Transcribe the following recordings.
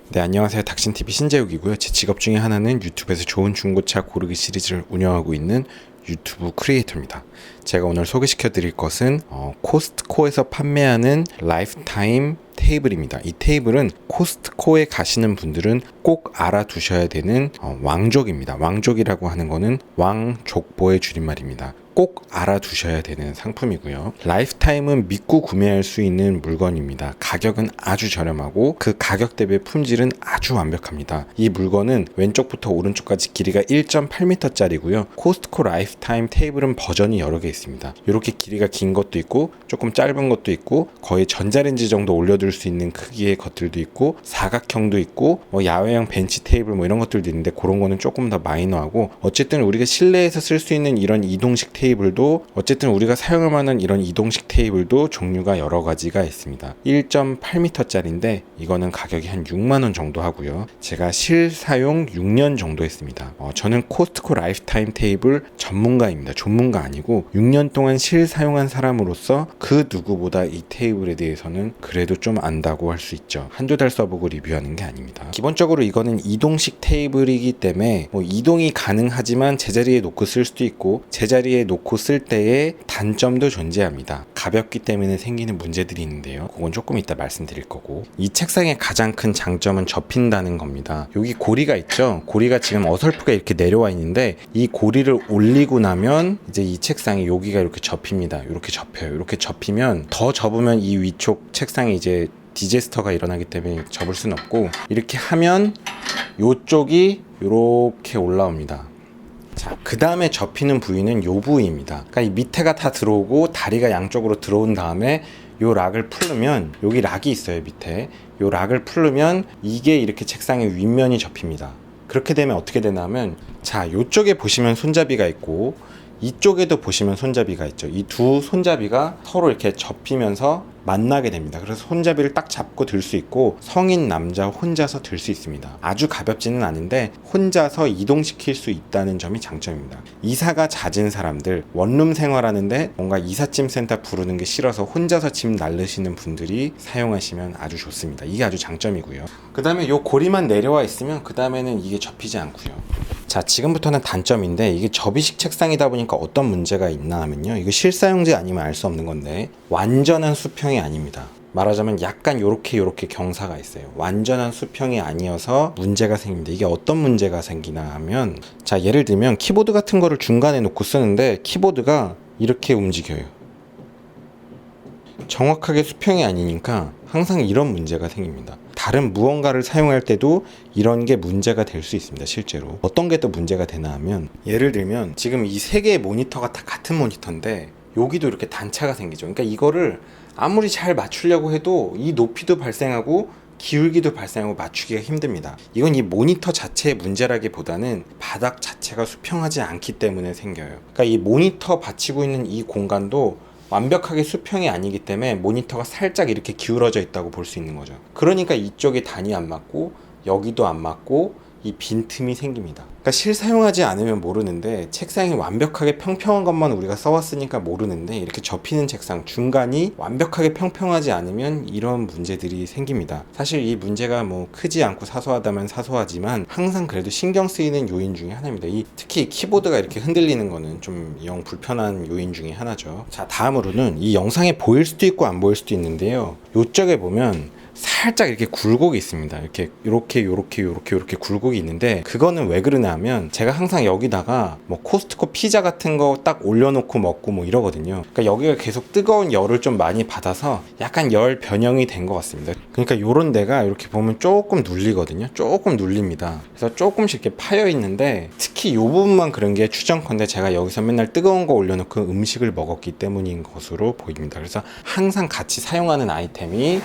네, 안녕하세요. 닥신TV 신재욱이고요. 제 직업 중에 하나는 유튜브에서 좋은 중고차 고르기 시리즈를 운영하고 있는 유튜브 크리에이터입니다. 제가 오늘 소개시켜 드릴 것은 코스트코에서 판매하는 라이프타임 테이블입니다. 이 테이블은 코스트코에 가시는 분들은 꼭 알아두셔야 되는 왕족입니다. 왕족이라고 하는 거는 왕족보의 줄임말입니다. 꼭 알아두셔야 되는 상품이고요. 라이프타임은 믿고 구매할 수 있는 물건입니다. 가격은 아주 저렴하고 그 가격 대비 품질은 아주 완벽합니다. 이 물건은 왼쪽부터 오른쪽까지 길이가 1.8m 짜리고요. 코스트코 라이프타임 테이블은 버전이 여러 개 있습니다. 이렇게 길이가 긴 것도 있고 조금 짧은 것도 있고 거의 전자레인지 정도 올려둘 수 있는 크기의 것들도 있고 사각형도 있고 야외형 벤치 테이블 이런 것들도 있는데 그런 거는 조금 더 마이너하고 어쨌든 우리가 실내에서 쓸 수 있는 이런 이동식 테이블도 어쨌든 우리가 사용할 만한 이런 이동식 테이블도 종류가 여러 가지가 있습니다. 1.8m 짜리인데 이거는 가격이 한 6만원 정도 하고요. 제가 실사용 6년 정도 했습니다. 저는 코스트코 라이프타임 테이블 전문가입니다. 전문가 아니고 6년 동안 실사용한 사람으로서 그 누구보다 이 테이블에 대해서는 그래도 좀 안다고 할 수 있죠. 한두 달 써보고 리뷰하는 게 아닙니다. 기본적으로 이거는 이동식 테이블이기 때문에 이동이 가능하지만 제자리에 놓고 쓸 수도 있고 제자리에 놓고 쓸 때의 단점도 존재합니다. 가볍기 때문에 생기는 문제들이 있는데요. 그건 조금 이따 말씀드릴 거고, 이 책상의 가장 큰 장점은 접힌다는 겁니다. 여기 고리가 있죠. 고리가 지금 어설프게 이렇게 내려와 있는데 이 고리를 올리고 나면 이제 이 책상이 여기가 이렇게 접힙니다. 이렇게 접혀요. 이렇게 접히면 더 접으면 이 위쪽 책상이 이제 디제스터가 일어나기 때문에 접을 수는 없고 이렇게 하면 이쪽이 이렇게 올라옵니다. 자, 그 다음에 접히는 부위는 요 부위입니다. 그러니까 이 밑에가 다 들어오고 다리가 양쪽으로 들어온 다음에 요 락을 풀르면 여기 락이 있어요. 밑에 요 락을 풀르면 이게 이렇게 책상의 윗면이 접힙니다. 그렇게 되면 어떻게 되냐면 자, 요쪽에 보시면 손잡이가 있고 이쪽에도 보시면 손잡이가 있죠. 이 두 손잡이가 서로 이렇게 접히면서 만나게 됩니다. 그래서 손잡이를 딱 잡고 들 수 있고 성인 남자 혼자서 들 수 있습니다. 아주 가볍지는 않은데 혼자서 이동시킬 수 있다는 점이 장점입니다. 이사가 잦은 사람들, 원룸 생활하는데 뭔가 이삿짐 센터 부르는 게 싫어서 혼자서 짐 나르시는 분들이 사용하시면 아주 좋습니다. 이게 아주 장점이고요. 그 다음에 요 고리만 내려와 있으면 그 다음에는 이게 접히지 않고요. 자, 지금부터는 단점인데 이게 접이식 책상이다 보니까 어떤 문제가 있나 하면요. 이거 실사용제 아니면 알 수 없는 건데 완전한 수평이 아닙니다. 말하자면 약간 요렇게 경사가 있어요. 완전한 수평이 아니어서 문제가 생깁니다. 이게 어떤 문제가 생기나 하면 자, 예를 들면 키보드 같은 거를 중간에 놓고 쓰는데 키보드가 이렇게 움직여요. 정확하게 수평이 아니니까 항상 이런 문제가 생깁니다. 다른 무언가를 사용할 때도 이런 게 문제가 될 수 있습니다. 실제로 어떤 게 또 문제가 되나 하면 예를 들면 지금 이 세 개의 모니터가 다 같은 모니터인데 여기도 이렇게 단차가 생기죠. 그러니까 이거를 아무리 잘 맞추려고 해도 이 높이도 발생하고 기울기도 발생하고 맞추기가 힘듭니다. 이건 이 모니터 자체의 문제라기보다는 바닥 자체가 수평하지 않기 때문에 생겨요. 그러니까 이 모니터 받치고 있는 이 공간도 완벽하게 수평이 아니기 때문에 모니터가 살짝 이렇게 기울어져 있다고 볼 수 있는 거죠. 그러니까 이쪽에 단이 안 맞고 여기도 안 맞고 이 빈틈이 생깁니다. 그러니까 실사용하지 않으면 모르는데 책상이 완벽하게 평평한 것만 우리가 써왔으니까 모르는데 이렇게 접히는 책상 중간이 완벽하게 평평하지 않으면 이런 문제들이 생깁니다. 사실 이 문제가 크지 않고 사소하다면 사소하지만 항상 그래도 신경 쓰이는 요인 중에 하나입니다. 특히 키보드가 이렇게 흔들리는 거는 좀 영 불편한 요인 중에 하나죠. 자, 다음으로는 이 영상에 보일 수도 있고 안 보일 수도 있는데요. 이쪽에 보면 살짝 이렇게 굴곡이 있습니다. 이렇게 굴곡이 있는데 그거는 왜 그러냐 하면 제가 항상 여기다가 코스트코 피자 같은 거 딱 올려놓고 먹고 이러거든요. 그러니까 여기가 계속 뜨거운 열을 좀 많이 받아서 약간 열 변형이 된 것 같습니다. 그러니까 요런 데가 이렇게 보면 조금 눌리거든요. 조금 눌립니다. 그래서 조금씩 이렇게 파여 있는데 특히 요 부분만 그런 게 추정컨대 제가 여기서 맨날 뜨거운 거 올려놓고 음식을 먹었기 때문인 것으로 보입니다. 그래서 항상 같이 사용하는 아이템이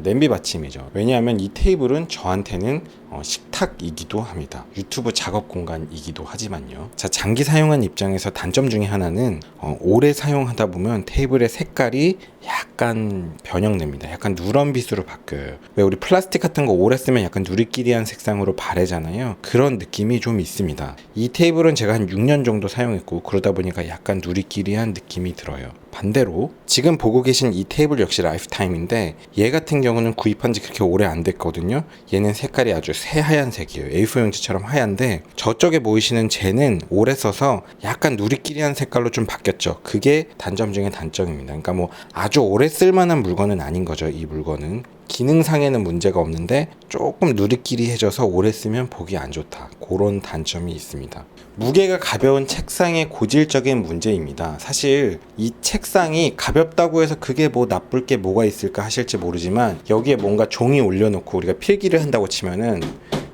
냄비 받침이죠. 왜냐하면 이 테이블은 저한테는 식탁이기도 합니다. 유튜브 작업 공간이기도 하지만요. 자, 장기 사용한 입장에서 단점 중에 하나는 오래 사용하다 보면 테이블의 색깔이 약간 변형됩니다. 약간 누런빛으로 바뀌어요. 왜 우리 플라스틱 같은 거 오래 쓰면 약간 누리끼리한 색상으로 바래잖아요. 그런 느낌이 좀 있습니다. 이 테이블은 제가 한 6년 정도 사용했고 그러다 보니까 약간 누리끼리한 느낌이 들어요. 반대로 지금 보고 계신 이 테이블 역시 라이프타임인데 얘 같은 경우는 구입한 지 그렇게 오래 안 됐거든요. 얘는 색깔이 아주 새하얀색이에요. A4 용지처럼 하얀데 저쪽에 보이시는 쟤는 오래 써서 약간 누리끼리한 색깔로 좀 바뀌었죠. 그게 단점 중에 단점입니다. 그러니까 뭐 아주 오래 쓸만한 물건은 아닌 거죠. 이 물건은 기능상에는 문제가 없는데 조금 누리끼리해져서 오래 쓰면 보기 안 좋다. 그런 단점이 있습니다. 무게가 가벼운 책상의 고질적인 문제입니다. 사실 이 책상이 가볍다고 해서 그게 뭐 나쁠 게 뭐가 있을까 하실지 모르지만 여기에 뭔가 종이 올려놓고 우리가 필기를 한다고 치면은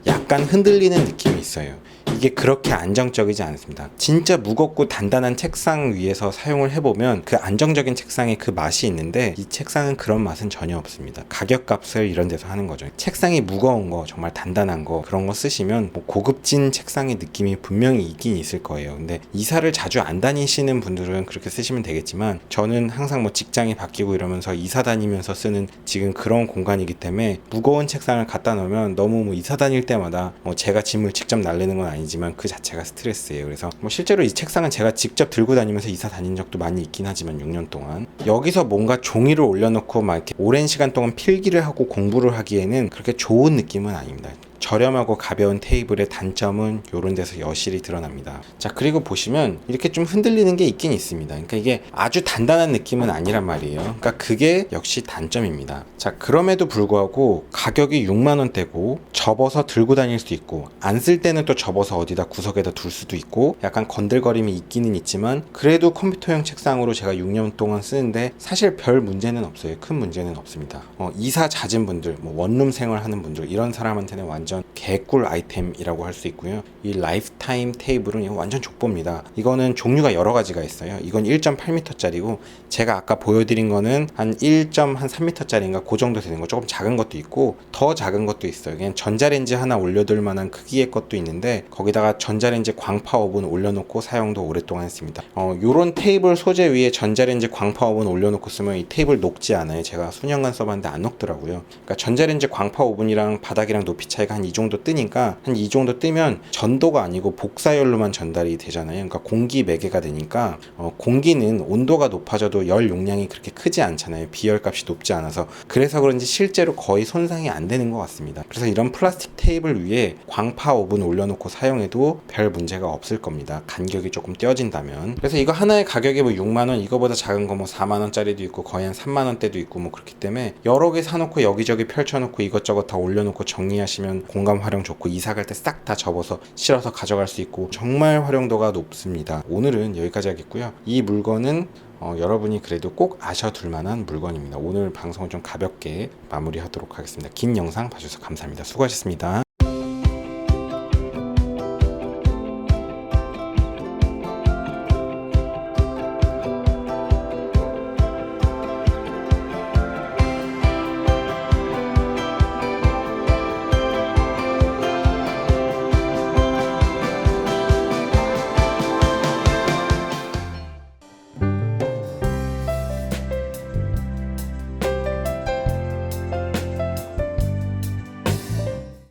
약간 흔들리는 느낌이 있어요. 이게 그렇게 안정적이지 않습니다. 진짜 무겁고 단단한 책상 위에서 사용을 해보면 그 안정적인 책상의 그 맛이 있는데 이 책상은 그런 맛은 전혀 없습니다. 가격값을 이런 데서 하는 거죠. 책상이 무거운 거, 정말 단단한 거 그런 거 쓰시면 뭐 고급진 책상의 느낌이 분명히 있긴 있을 거예요. 근데 이사를 자주 안 다니시는 분들은 그렇게 쓰시면 되겠지만 저는 항상 뭐 직장이 바뀌고 이러면서 이사 다니면서 쓰는 지금 그런 공간이기 때문에 무거운 책상을 갖다 놓으면 너무 뭐 이사 다닐 때마다 제가 짐을 직접 날리는 건 아니지만 그 자체가 스트레스예요. 그래서 뭐 실제로 이 책상은 제가 직접 들고 다니면서 이사 다닌 적도 많이 있긴 하지만 6년 동안 여기서 뭔가 종이를 올려놓고 막 이렇게 오랜 시간 동안 필기를 하고 공부를 하기에는 그렇게 좋은 느낌은 아닙니다. 저렴하고 가벼운 테이블의 단점은 이런 데서 여실히 드러납니다. 자, 그리고 보시면 이렇게 좀 흔들리는 게 있긴 있습니다. 그러니까 이게 아주 단단한 느낌은 아니란 말이에요. 그러니까 그게 역시 단점입니다. 자, 그럼에도 불구하고 가격이 6만 원대고 접어서 들고 다닐 수 있고 안 쓸 때는 또 접어서 어디다 구석에다 둘 수도 있고 약간 건들거림이 있기는 있지만 그래도 컴퓨터용 책상으로 제가 6년 동안 쓰는데 사실 별 문제는 없어요. 큰 문제는 없습니다. 이사 잦은 분들, 뭐 원룸 생활하는 분들 이런 사람한테는 완전 개꿀 아이템이라고 할 수 있고요. 이 라이프타임 테이블은 완전 족보입니다. 이거는 종류가 여러 가지가 있어요. 이건 1.8m짜리고 제가 아까 보여드린 거는 한 1.3m짜리인가 그 정도 되는 거, 조금 작은 것도 있고 더 작은 것도 있어요. 그냥 전자레인지 하나 올려둘 만한 크기의 것도 있는데 거기다가 전자레인지 광파 오븐 올려놓고 사용도 오랫동안 했습니다. 요런 테이블 소재 위에 전자레인지 광파 오븐 올려놓고 쓰면 이 테이블 녹지 않아요. 제가 수년간 써봤는데 안 녹더라고요. 그러니까 전자레인지 광파 오븐이랑 바닥이랑 높이 차이가 한 이 정도 뜨니까 한 이 정도 뜨면 전도가 아니고 복사열로만 전달이 되잖아요. 그러니까 공기 매개가 되니까 공기는 온도가 높아져도 열 용량이 그렇게 크지 않잖아요. 비열값이 높지 않아서. 그래서 그런지 실제로 거의 손상이 안 되는 것 같습니다. 그래서 이런 플라스틱 테이블 위에 광파 오븐 올려놓고 사용해도 별 문제가 없을 겁니다. 간격이 조금 떼어진다면. 그래서 이거 하나의 가격이 뭐 6만 원, 이거보다 작은 거 뭐 4만 원짜리도 있고 거의 한 3만 원대도 있고 뭐 그렇기 때문에 여러 개 사놓고 여기저기 펼쳐놓고 이것저것 다 올려놓고 정리하시면 공간 활용 좋고 이사 갈 때 싹 다 접어서 실어서 가져갈 수 있고 정말 활용도가 높습니다. 오늘은 여기까지 하겠고요. 이 물건은 여러분이 그래도 꼭 아셔둘 만한 물건입니다. 오늘 방송을 좀 가볍게 마무리하도록 하겠습니다. 긴 영상 봐주셔서 감사합니다. 수고하셨습니다.